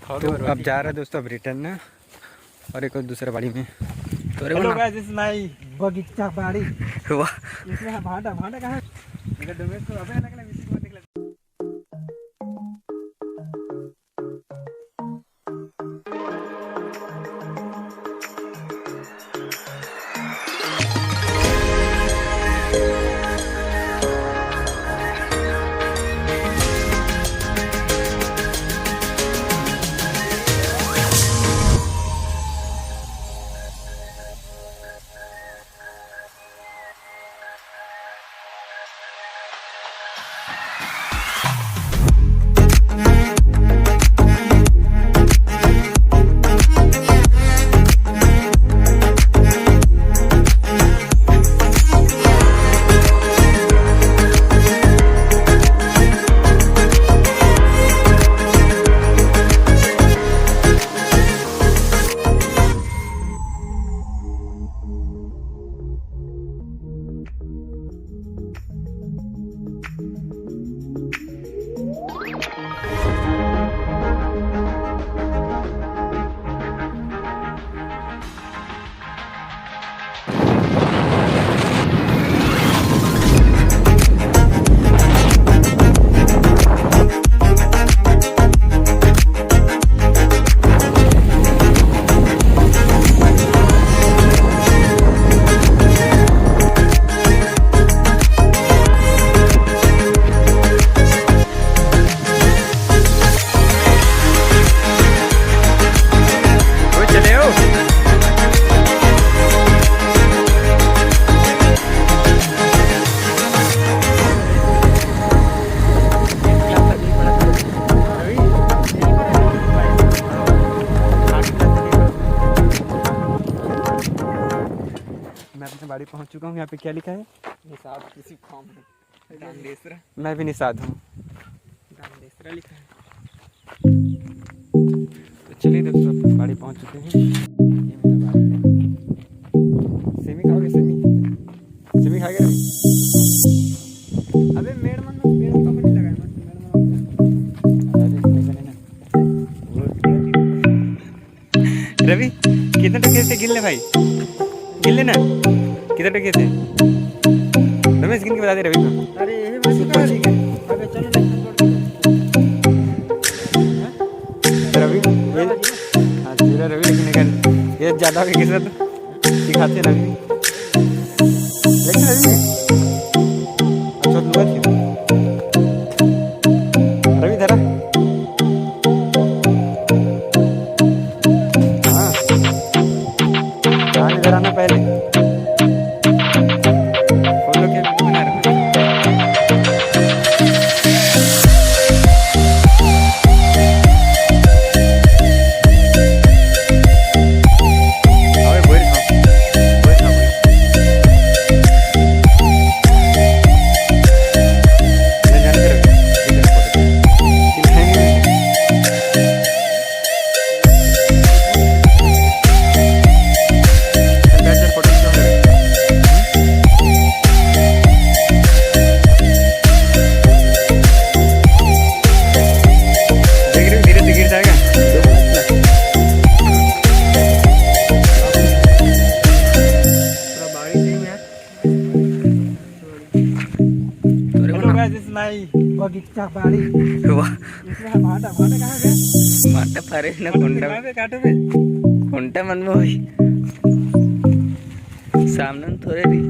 तो अब जा रहा है दोस्तों, अब रिटर्न ना, और एक और दूसरा बाड़ी में। तो हेलो गाइस, दिस माय बगीचा बाड़ी। वाह, इसमें भांटा भांटा कहां है? इधर डोमेस को अबे अलग अलग मिसी को निकला। बाड़ी पहुंच चुका हूँ। यहाँ पे क्या लिखा है? निषाद किसी फॉर्म में दानदेसरा। मैं भी निषाद हूँ। दानदेसरा लिखा है। तो चलिए दोस्तों, अपन बाड़ी पहुंच चुके हैं। ये मेरा बाड़ी है। सेमी खाओगे? सेमी खाएगा? अबे मेड़ मन तो नहीं लगा है। रवि, कितने टके से गिन ले भाई, गिन लेना। कितने टके से? रमेश गिन के बता दे रवि को। अरे ये बस ठीक है। अबे चलो रवि ये हाँ तेरा रवि, लेकिन अगर ये ज़्यादा हो गया किसी तो दिखाते रवि, लेकिन रवि अच्छा लुआ थी रवि धरा। हाँ ध्यान इधर आना पहले। बगीचा बाड़ी। वाह, इसमें भांटा भांटा कहां है? माटा पारे ना कुंडा पे काटो पे कुंडा मन में होई सामने थोड़े दी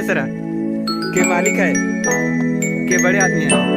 सरा के मालिक है के बड़े आदमी है।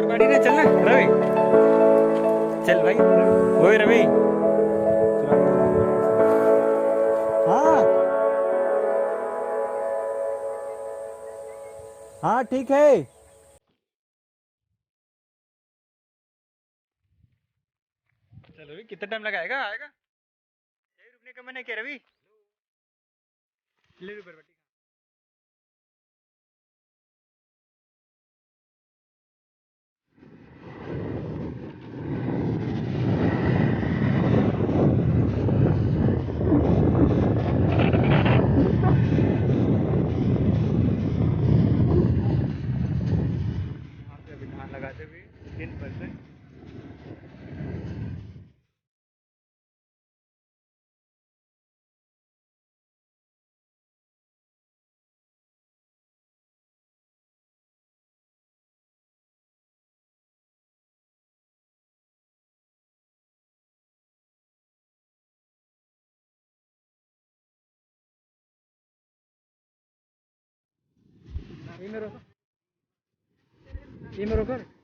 गाड़ी ने चलना रवि, चल भाई। ओए रवि, हाँ हाँ ठीक है। चल रवि, कितना टाइम लगाएगा आएगा? यही रुकने का मैंने क्या रवि? ले रुपये बटी। यहाँ पे अभी धान लगाते हुए 3%। ये में रोको, ये में रोको।